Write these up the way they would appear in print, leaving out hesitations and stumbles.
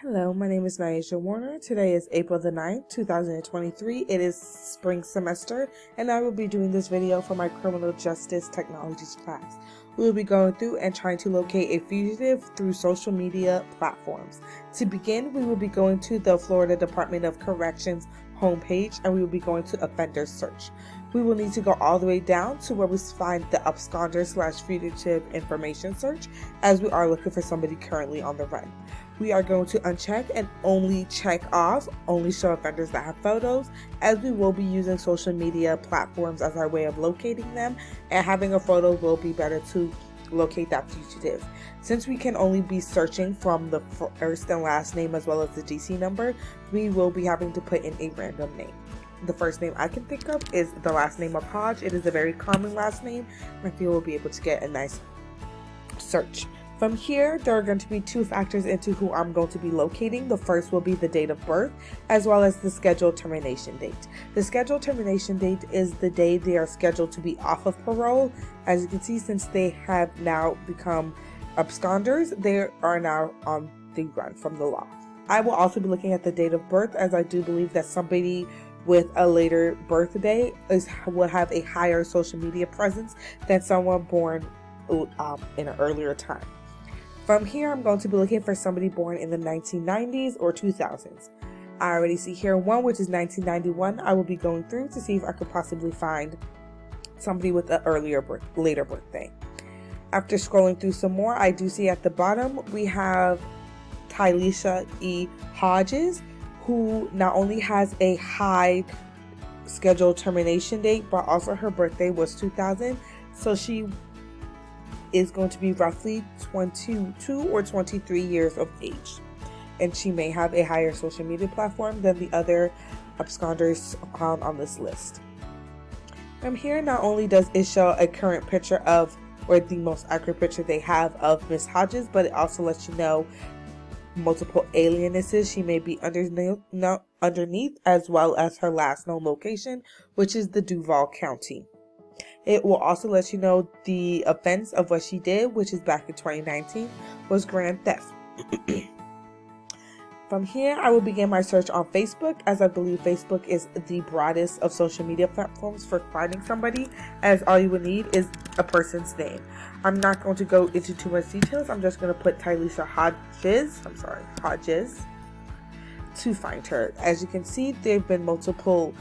Hello, my name is Nyesha Warner. Today is April the 9th, 2023. It is spring semester, and I will be doing this video for my Criminal Justice Technologies class. We will be going through and trying to locate a fugitive through social media platforms. To begin, we will be going to the Florida Department of Corrections homepage, and we will be going to offender search. We will need to go all the way down to where we find the absconder/fugitive information search, as we are looking for somebody currently on the run. We are going to uncheck and only check off only show offenders that have photos, as we will be using social media platforms as our way of locating them, and having a photo will be better to locate that fugitive. Since we can only be searching from the first and last name as well as the DC number, we will be having to put in a random name. The first name I can think of is the last name of Hodge. It is a very common last name, and I feel we'll be able to get a nice search. From here, there are going to be two factors into who I'm going to be locating. The first will be the date of birth, as well as the scheduled termination date. The scheduled termination date is the day they are scheduled to be off of parole. As you can see, since they have now become absconders, they are now on the run from the law. I will also be looking at the date of birth, as I do believe that somebody with a later birthday will have a higher social media presence than someone born in an earlier time. From here, I'm going to be looking for somebody born in the 1990s or 2000s. I already see here one, which is 1991. I will be going through to see if I could possibly find somebody with an later birthday. After scrolling through some more, I do see at the bottom we have Tylisha E. Hodges, who not only has a high scheduled termination date, but also her birthday was 2000. So she is going to be roughly 22 or 23 years of age, and she may have a higher social media platform than the other absconders on this list. From here, not only does it show a current picture of, or the most accurate picture they have of Miss Hodges, but it also lets you know multiple alienesses she may be underneath, as well as her last known location, which is the Duval County. It will also let you know the offense of what she did, which is back in 2019, was grand theft. From here, I will begin my search on Facebook, as I believe Facebook is the broadest of social media platforms for finding somebody, as all you would need is a person's name. I'm not going to go into too much details. I'm just going to put Tylisha Hodges to find her. As you can see, there have been multiple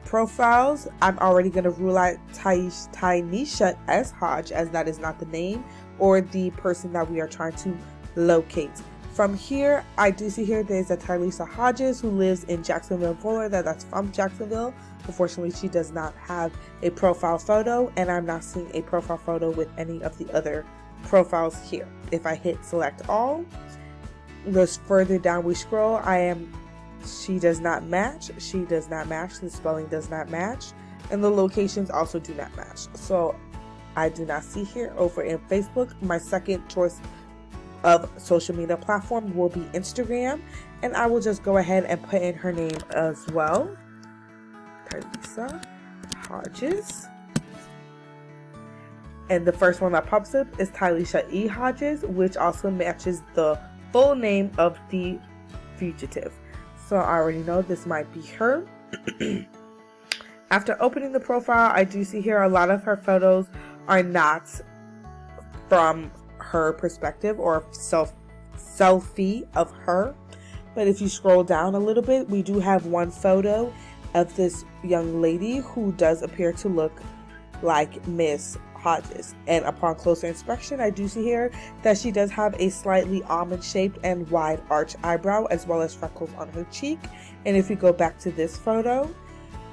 profiles. I'm already going to rule out Tynisha S. Hodge, as that is not the name or the person that we are trying to locate. From here, I do see here there's a Tylisha Hodges who lives in Jacksonville, Florida. That's from Jacksonville. Unfortunately, she does not have a profile photo, and I'm not seeing a profile photo with any of the other profiles here. If I hit select all, the further down we scroll, she does not match. She does not match. The spelling does not match. And the locations also do not match. So I do not see here over in Facebook. My second choice of social media platform will be Instagram. And I will just go ahead and put in her name as well. Tylisha Hodges. And the first one that pops up is Tylisha E. Hodges, which also matches the full name of the fugitive. So I already know this might be her. After opening the profile, I do see here a lot of her photos are not from her perspective or selfie of her. But if you scroll down a little bit, we do have one photo of this young lady who does appear to look like Miss Hodges, and upon closer inspection, I do see here that she does have a slightly almond-shaped and wide arch eyebrow, as well as freckles on her cheek. And if we go back to this photo,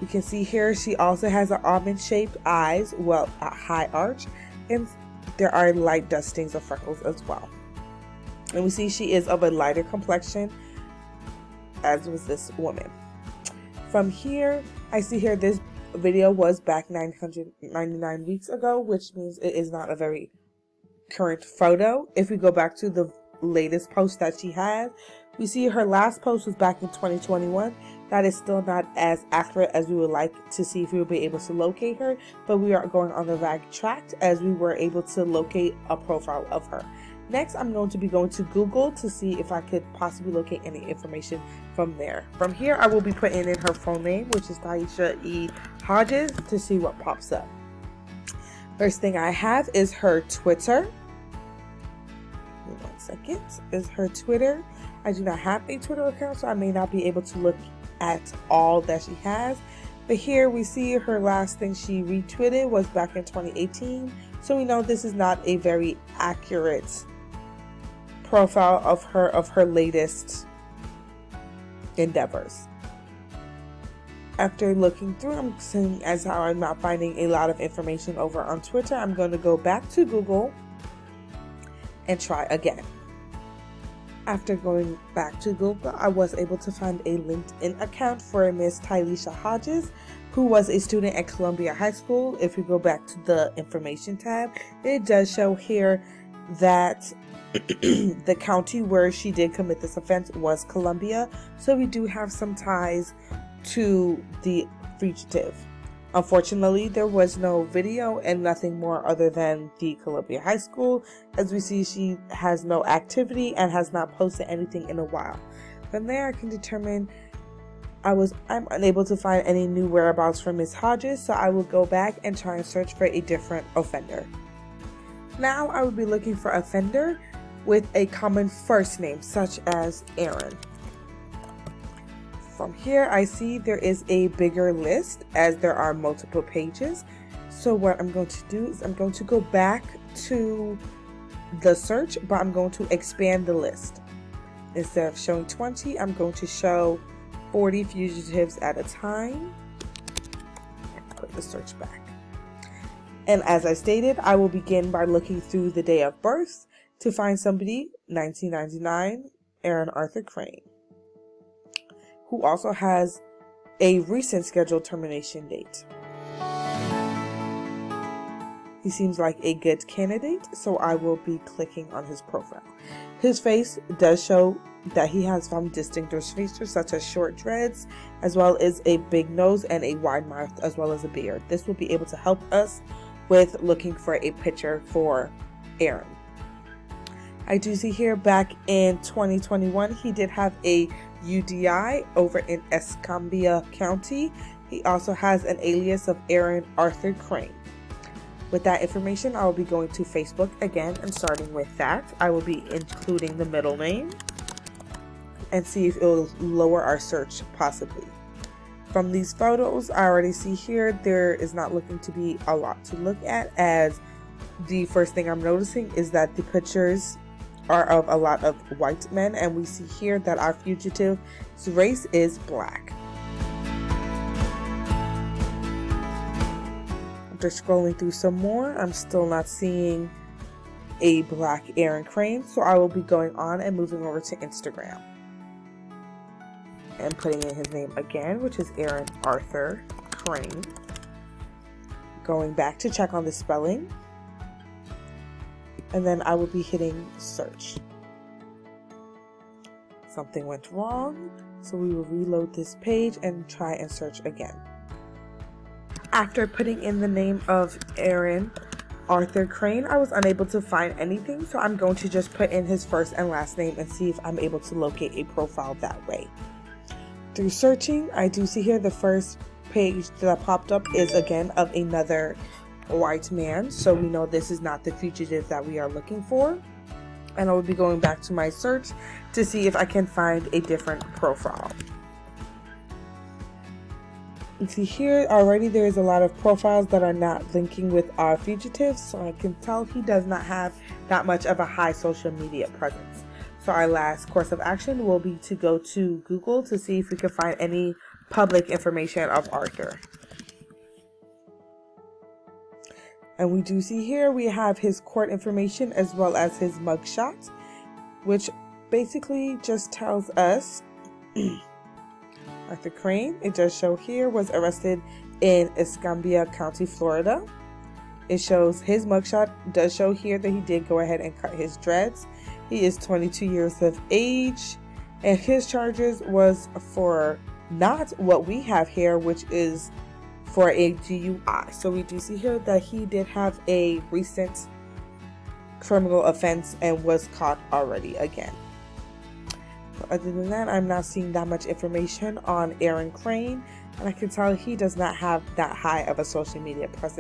we can see here she also has an almond-shaped eyes, well, a high arch, and there are light dustings of freckles as well. And we see she is of a lighter complexion, as was this woman. From here, I see here this video was back 999 weeks ago, which means it is not a very current photo. If we go back to the latest post that she had, we see her last post was back in 2021. That is still not as accurate as we would like to see if we will be able to locate her, but we are going on the right track, as we were able to locate a profile of her. Next, I'm going to be going to Google to see if I could possibly locate any information from there. From here, I will be putting in her full name, which is Taisha E. Hodges, to see what pops up. First thing I have is her Twitter. Give me 1 second. Is her Twitter. I do not have a Twitter account, so I may not be able to look at all that she has. But here we see her last thing she retweeted was back in 2018. So we know this is not a very accurate profile of her latest endeavors. After looking through, I'm seeing as how I'm not finding a lot of information over on Twitter, I'm going to go back to Google and try again. After going back to Google, I was able to find a LinkedIn account for Miss Taisha Hodges, who was a student at Columbia High School. If we go back to the information tab, it does show here that the county where she did commit this offense was Columbia, so we do have some ties to the fugitive. Unfortunately, there was no video and nothing more other than the Columbia High School. As we see, she has no activity and has not posted anything in a while. From there, I can determine I'm unable to find any new whereabouts for Miss Hodges, so I will go back and try and search for a different offender. Now I will be looking for offender with a common first name, such as Aaron. From here, I see there is a bigger list as there are multiple pages. So what I'm going to do is I'm going to go back to the search, but I'm going to expand the list. Instead of showing 20, I'm going to show 40 fugitives at a time. Put the search back. And as I stated, I will begin by looking through the day of birth to find somebody, 1999, Aaron Arthur Crane, who also has a recent scheduled termination date. He seems like a good candidate, so I will be clicking on his profile. His face does show that he has some distinguished features such as short dreads, as well as a big nose and a wide mouth, as well as a beard. This will be able to help us with looking for a picture for Aaron. I do see here back in 2021, he did have a UDI over in Escambia County. He also has an alias of Aaron Arthur Crane. With that information, I will be going to Facebook again and starting with that. I will be including the middle name and see if it will lower our search possibly. From these photos, I already see here there is not looking to be a lot to look at, as the first thing I'm noticing is that the pictures are of a lot of white men, and we see here that our fugitive's race is black. After scrolling through some more, I'm still not seeing a black Aaron Crane, so I will be going on and moving over to Instagram and putting in his name again, which is Aaron Arthur Crane. Going back to check on the spelling, and then I will be hitting search. Something went wrong, so we will reload this page and try and search again. After putting in the name of Aaron Arthur Crane, I was unable to find anything, so I'm going to just put in his first and last name and see if I'm able to locate a profile that way. Through searching, I do see here the first page that popped up is again of another white man, so we know this is not the fugitive that we are looking for. And I will be going back to my search to see if I can find a different profile. You see here already there is a lot of profiles that are not linking with our fugitives, so I can tell he does not have that much of a high social media presence. So our last course of action will be to go to Google to see if we can find any public information of Arthur. And we do see here we have his court information as well as his mugshot, which basically just tells us Arthur Crane, it does show here, was arrested in Escambia County, Florida. It shows his mugshot does show here that he did go ahead and cut his dreads. He is 22 years of age, and his charges was for not what we have here, which is for a DUI. So we do see here that he did have a recent criminal offense and was caught already again. Other than that, I'm not seeing that much information on Aaron Crane, and I can tell he does not have that high of a social media presence.